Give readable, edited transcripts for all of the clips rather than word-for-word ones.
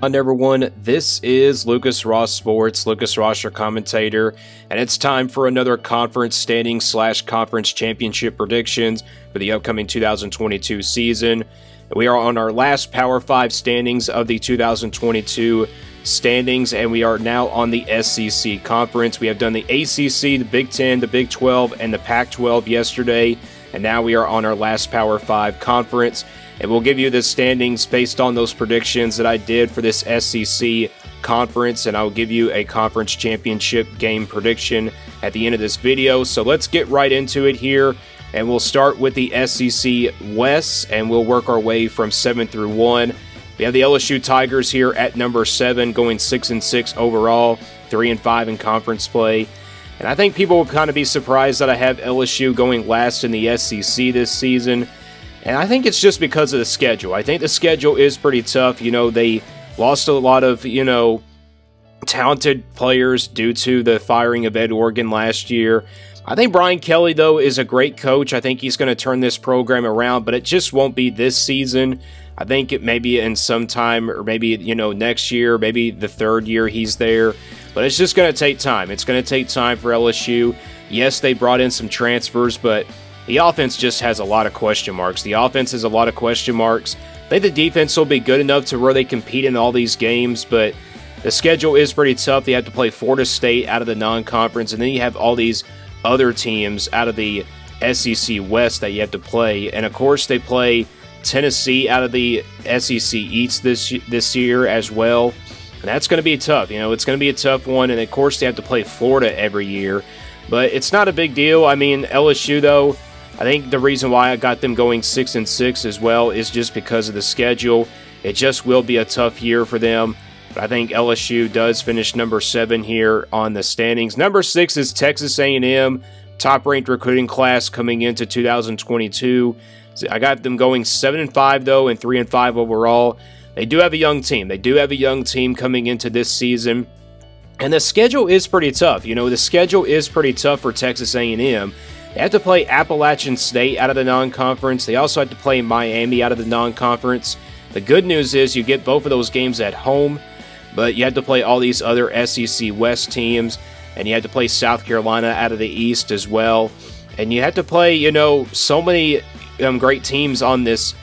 On everyone, this is Lucas Ross Sports, Lucas Ross your commentator, and it's time for another conference standings / conference championship predictions for the upcoming 2022 season. We are on our last Power 5 standings of the 2022 standings, and we are now on the SEC conference. We have done the ACC, the Big 10, the Big 12, and the Pac-12 yesterday, and now we are on our last Power 5 conference. And we'll give you the standings based on those predictions that I did for this SEC conference, and I'll give you a conference championship game prediction at the end of this video. So let's get right into it here, and we'll start with the SEC West, and we'll work our way from 7 through 1. We have the LSU Tigers here at number 7, going 6-6 overall, 3-5 in conference play. And I think people will kind of be surprised that I have LSU going last in the SEC this season. And I think it's just because of the schedule. I think the schedule is pretty tough. You know, they lost a lot of, talented players due to the firing of Ed Orgeron last year. I think Brian Kelly, though, is a great coach. I think he's going to turn this program around, but it just won't be this season. I think it may be in some time, or maybe, next year, maybe the third year he's there. But it's just going to take time. It's going to take time for LSU. Yes, they brought in some transfers, but the offense just has a lot of question marks. The offense has a lot of question marks. I think the defense will be good enough to where they compete in all these games, but the schedule is pretty tough. They have to play Florida State out of the non-conference, and then you have all these other teams out of the SEC West that you have to play. And, of course, they play Tennessee out of the SEC East this year as well. And that's going to be tough. It's going to be a tough one. And, of course, they have to play Florida every year. But it's not a big deal. I mean, LSU, though, I think the reason why I got them going 6-6 as well is just because of the schedule. It just will be a tough year for them. But I think LSU does finish number 7 here on the standings. Number 6 is Texas A&M, top-ranked recruiting class coming into 2022. So I got them going 7-5 though, and 3-5 overall. They do have a young team. They do have a young team coming into this season. And the schedule is pretty tough. The schedule is pretty tough for Texas A&M. They have to play Appalachian State out of the non-conference. They also have to play Miami out of the non-conference. The good news is you get both of those games at home, but you have to play all these other SEC West teams, and you have to play South Carolina out of the East as well. And you have to play, so many great teams on this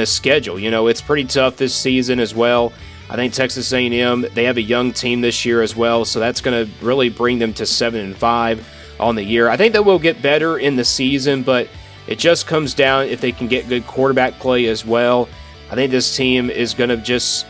schedule. It's pretty tough this season as well. I think Texas A&M, they have a young team this year as well, so that's going to really bring them to 7-5 on the year. I think that will get better in the season, but it just comes down if they can get good quarterback play as well. I think this team is going to just,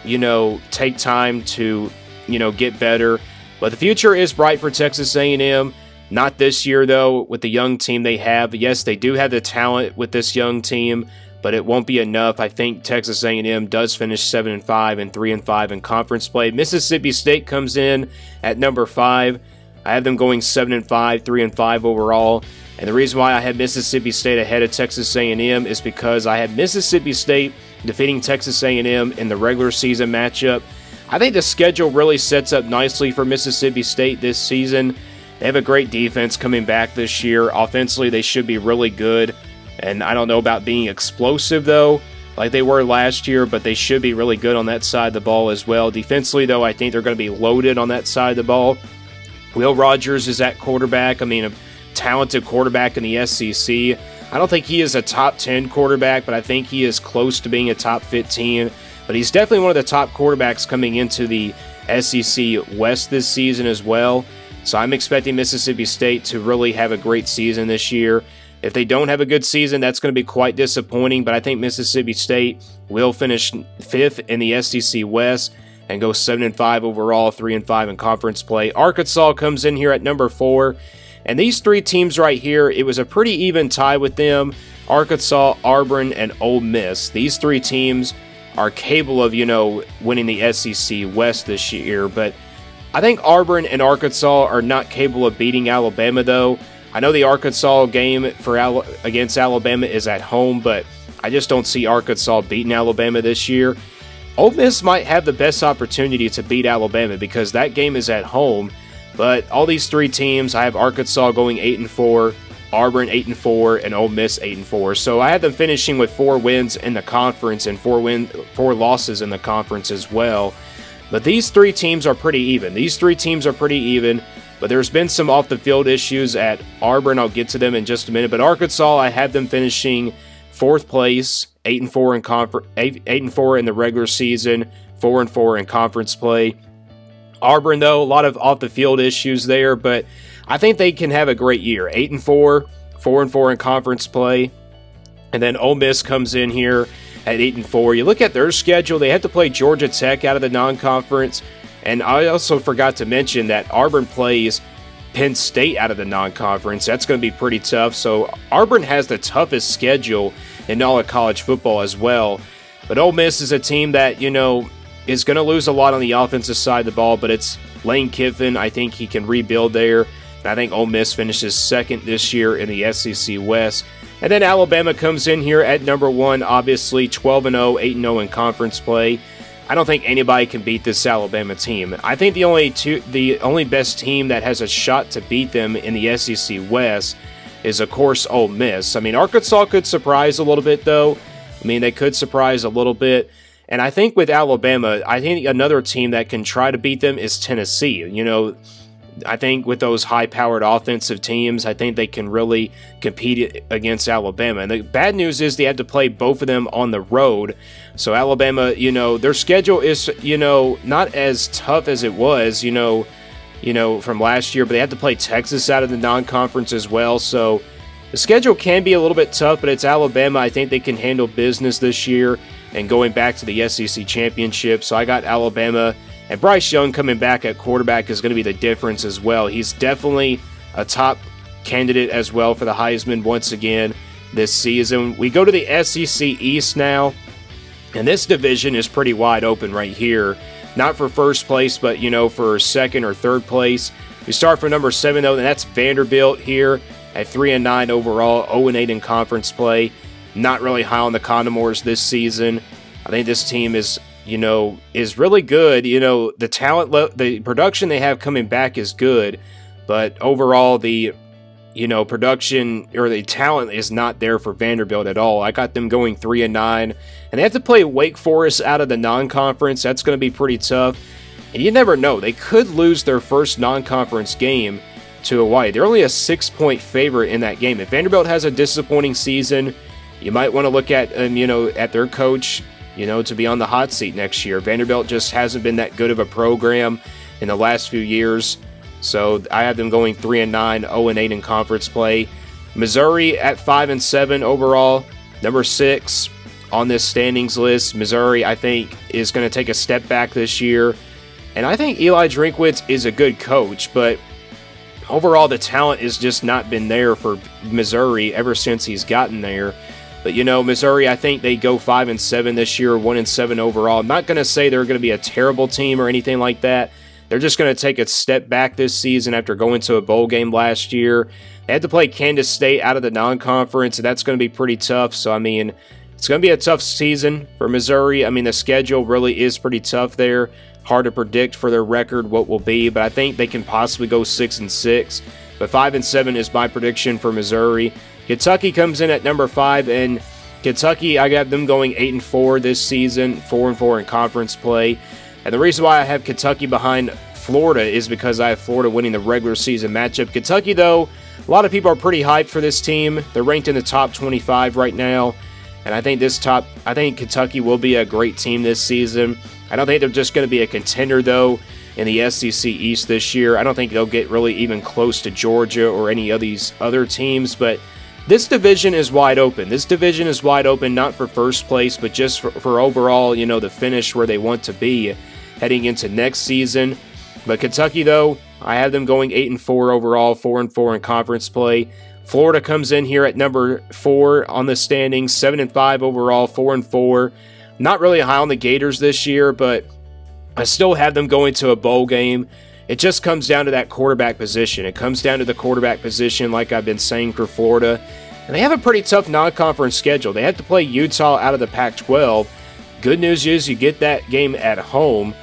take time to, get better. But the future is bright for Texas A&M. Not this year, though, with the young team they have. Yes, they do have the talent with this young team, but it won't be enough. I think Texas A&M does finish 7-5 and 3-5 in conference play. Mississippi State comes in at number 5. I have them going 7-5, 3-5 overall. And the reason why I had Mississippi State ahead of Texas A&M is because I had Mississippi State defeating Texas A&M in the regular season matchup. I think the schedule really sets up nicely for Mississippi State this season. They have a great defense coming back this year. Offensively, they should be really good. And I don't know about being explosive, though, like they were last year, but they should be really good on that side of the ball as well. Defensively, though, I think they're going to be loaded on that side of the ball. Will Rogers is at quarterback. I mean, a talented quarterback in the SEC. I don't think he is a top 10 quarterback, but I think he is close to being a top 15. But he's definitely one of the top quarterbacks coming into the SEC West this season as well. So I'm expecting Mississippi State to really have a great season this year. If they don't have a good season, that's going to be quite disappointing, but I think Mississippi State will finish 5th in the SEC West and go 7-5 overall, 3-5 in conference play. Arkansas comes in here at number 4. And these 3 teams right here, it was a pretty even tie with them. Arkansas, Auburn, and Ole Miss. These 3 teams are capable of, winning the SEC West this year. But I think Auburn and Arkansas are not capable of beating Alabama, though. I know the Arkansas game against Alabama is at home, but I just don't see Arkansas beating Alabama this year. Ole Miss might have the best opportunity to beat Alabama because that game is at home. But all these 3 teams, I have Arkansas going 8-4, Auburn 8-4, and Ole Miss 8-4. So I have them finishing with 4 wins in the conference and 4 losses in the conference as well. But these three teams are pretty even. But there's been some off-the-field issues at Auburn. I'll get to them in just a minute. But Arkansas, I have them finishing 4th place, 8-4 in 8-4 in the regular season, 4-4 in conference play. Auburn, though, a lot of off-the-field issues there, but I think they can have a great year. 8-4, 4-4 in conference play. And then Ole Miss comes in here at 8-4. You look at their schedule, they have to play Georgia Tech out of the non-conference. And I also forgot to mention that Auburn plays Penn State out of the non-conference. That's going to be pretty tough. So Auburn has the toughest schedule in all of college football as well. But Ole Miss is a team that, you know, is going to lose a lot on the offensive side of the ball, but it's Lane Kiffin. I think he can rebuild there. And I think Ole Miss finishes 2nd this year in the SEC West. And then Alabama comes in here at number 1, obviously 12-0, 8-0 in conference play. I don't think anybody can beat this Alabama team. I think the only best team that has a shot to beat them in the SEC West is, of course, Ole Miss. I mean, Arkansas could surprise a little bit, though. I mean, they could surprise a little bit. And I think with Alabama, I think another team that can try to beat them is Tennessee. You know, I think with those high-powered offensive teams, I think they can really compete against Alabama. And the bad news is they had to play both of them on the road. So Alabama, you know, their schedule is, you know, not as tough as it was, you know, from last year. But they have to play Texas out of the non-conference as well. So the schedule can be a little bit tough, but it's Alabama. I think they can handle business this year and going back to the SEC championship. So I got Alabama. And Bryce Young coming back at quarterback is going to be the difference as well. He's definitely a top candidate as well for the Heisman once again this season. We go to the SEC East now, and this division is pretty wide open right here. Not for first place, but, you know, for 2nd or 3rd place. We start from number 7, though, and that's Vanderbilt here at 3-9 overall, 0-8 in conference play. Not really high on the Condors this season. I think this team is, you know, is really good. You know, the talent, the production they have coming back is good, but overall the, you know, production or the talent is not there for Vanderbilt at all. I got them going 3-9, and they have to play Wake Forest out of the non-conference. That's going to be pretty tough, and you never know. They could lose their first non-conference game to Hawaii. They're only a 6-point favorite in that game. If Vanderbilt has a disappointing season, you might want to look at, you know, at their coach, you know, to be on the hot seat next year. Vanderbilt just hasn't been that good of a program in the last few years. So I have them going 3-9, 0-8 in conference play. Missouri at 5-7 overall, number 6 on this standings list. Missouri, I think, is going to take a step back this year. And I think Eli Drinkwitz is a good coach, but overall the talent has just not been there for Missouri ever since he's gotten there. But, you know, Missouri, I think they go 5-7 this year, 1-7 overall. I'm not going to say they're going to be a terrible team or anything like that. They're just going to take a step back this season after going to a bowl game last year. They had to play Kansas State out of the non-conference, and that's going to be pretty tough. So, I mean, it's going to be a tough season for Missouri. I mean, the schedule really is pretty tough there. Hard to predict for their record what will be, but I think they can possibly go 6-6. But 5-7 is my prediction for Missouri. Kentucky comes in at number 5, and Kentucky, I got them going 8-4 this season, 4-4 in conference play. And the reason why I have Kentucky behind Florida is because I have Florida winning the regular season matchup. Kentucky, though, a lot of people are pretty hyped for this team. They're ranked in the top 25 right now, and I think Kentucky will be a great team this season. I don't think they're just going to be a contender, though, in the SEC East this year. I don't think they'll get really even close to Georgia or any of these other teams, but this division is wide open. This division is wide open, not for first place, but just for overall, you know, the finish where they want to be heading into next season. But Kentucky, though, I have them going 8-4 overall, 4-4 in conference play. Florida comes in here at number 4 on the standings, 7-5 overall, 4-4. Not really high on the Gators this year, but I still have them going to a bowl game. It just comes down to that quarterback position. It comes down to the quarterback position, like I've been saying for Florida. And they have a pretty tough non-conference schedule. They have to play Utah out of the Pac-12. Good news is you get that game at home.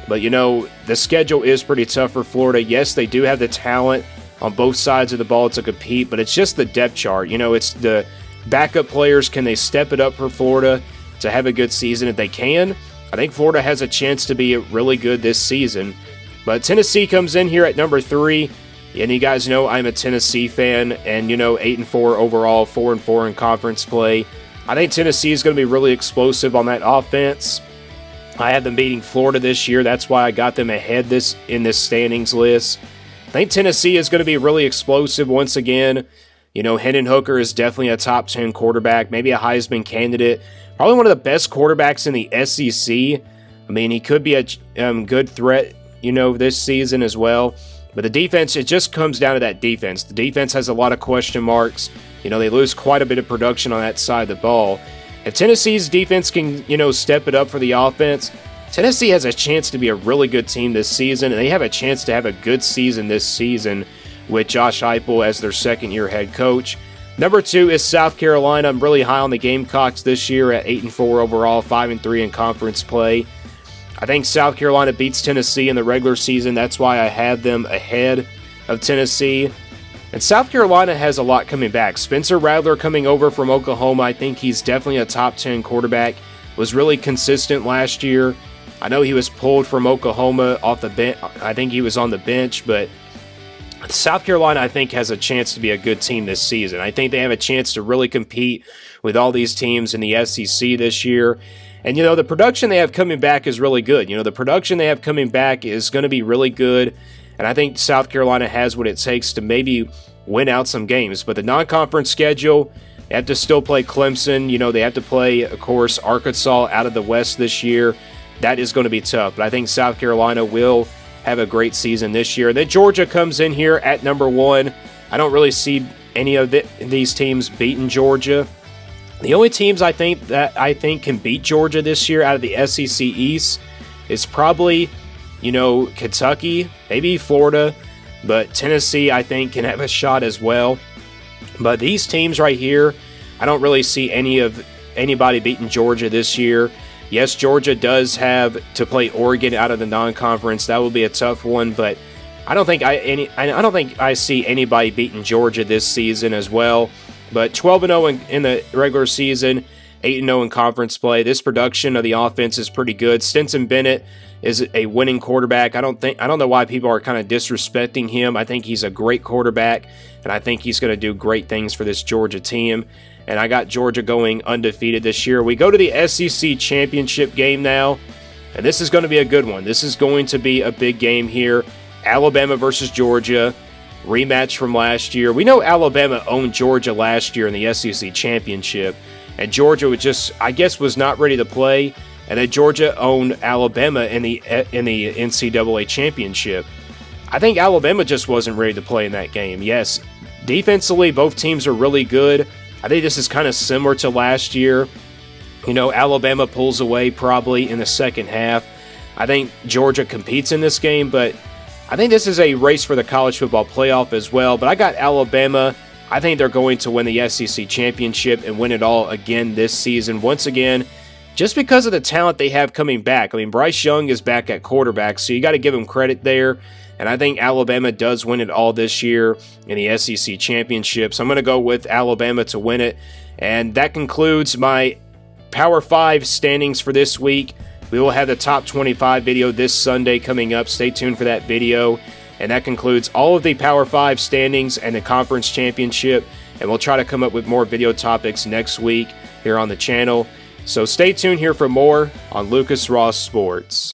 But, you know, the schedule is pretty tough for Florida. Yes, they do have the talent on both sides of the ball to compete, but it's just the depth chart. You know, it's the backup players. Can they step it up for Florida to have a good season? If they can, I think Florida has a chance to be really good this season. But Tennessee comes in here at number 3. And you guys know I'm a Tennessee fan. And, 8-4 overall, 4-4 in conference play. I think Tennessee is going to be really explosive on that offense. I have them beating Florida this year. That's why I got them ahead in this standings list. I think Tennessee is going to be really explosive once again. Hendon Hooker is definitely a top 10 quarterback, maybe a Heisman candidate. Probably one of the best quarterbacks in the SEC. I mean, he could be a good threat, this season as well. But the defense, it just comes down to that defense. The defense has a lot of question marks. They lose quite a bit of production on that side of the ball. If Tennessee's defense can, step it up for the offense, Tennessee has a chance to be a really good team this season, and they have a chance to have a good season this season with Josh Heupel as their second-year head coach. Number 2 is South Carolina. I'm really high on the Gamecocks this year at 8-4 overall, 5-3 in conference play. I think South Carolina beats Tennessee in the regular season. That's why I have them ahead of Tennessee. And South Carolina has a lot coming back. Spencer Rattler coming over from Oklahoma. I think he's definitely a top 10 quarterback. Was really consistent last year. I know he was pulled from Oklahoma off the bench. I think he was on the bench, but South Carolina, I think, has a chance to be a good team this season. I think they have a chance to really compete with all these teams in the SEC this year. And, the production they have coming back is really good. The production they have coming back is going to be really good. And I think South Carolina has what it takes to maybe win out some games. But the non-conference schedule, they have to still play Clemson. They have to play, of course, Arkansas out of the West this year. That is going to be tough. But I think South Carolina will have a great season this year. Then Georgia comes in here at number 1. I don't really see any of these teams beating Georgia. The only teams I think can beat Georgia this year out of the SEC East is probably, Kentucky, maybe Florida, but Tennessee I think can have a shot as well. But these teams right here, I don't really see anybody beating Georgia this year. Yes, Georgia does have to play Oregon out of the non-conference. That will be a tough one, but I don't think I see anybody beating Georgia this season as well. But 12-0 in the regular season, 8-0 in conference play. This production of the offense is pretty good. Stetson Bennett is a winning quarterback. I don't know why people are kind of disrespecting him. I think he's a great quarterback, and I think he's going to do great things for this Georgia team. And I got Georgia going undefeated this year. We go to the SEC championship game now, and this is going to be a good one. This is going to be a big game here. Alabama versus Georgia. Rematch from last year. We know Alabama owned Georgia last year in the SEC championship, and Georgia was not ready to play, and then Georgia owned Alabama in the NCAA championship. I think Alabama just wasn't ready to play in that game. Yes, defensively, both teams are really good. I think this is kind of similar to last year. Alabama pulls away probably in the second half. I think Georgia competes in this game, but I think this is a race for the college football playoff as well, but I got Alabama. I think they're going to win the SEC championship and win it all again this season. Once again, just because of the talent they have coming back. I mean, Bryce Young is back at quarterback, so you got to give him credit there. And I think Alabama does win it all this year in the SEC championship. So I'm going to go with Alabama to win it. And that concludes my Power 5 standings for this week. We will have the top 25 video this Sunday coming up. Stay tuned for that video. And that concludes all of the Power 5 standings and the conference championship. And we'll try to come up with more video topics next week here on the channel. So stay tuned here for more on Lucas Ross Sports.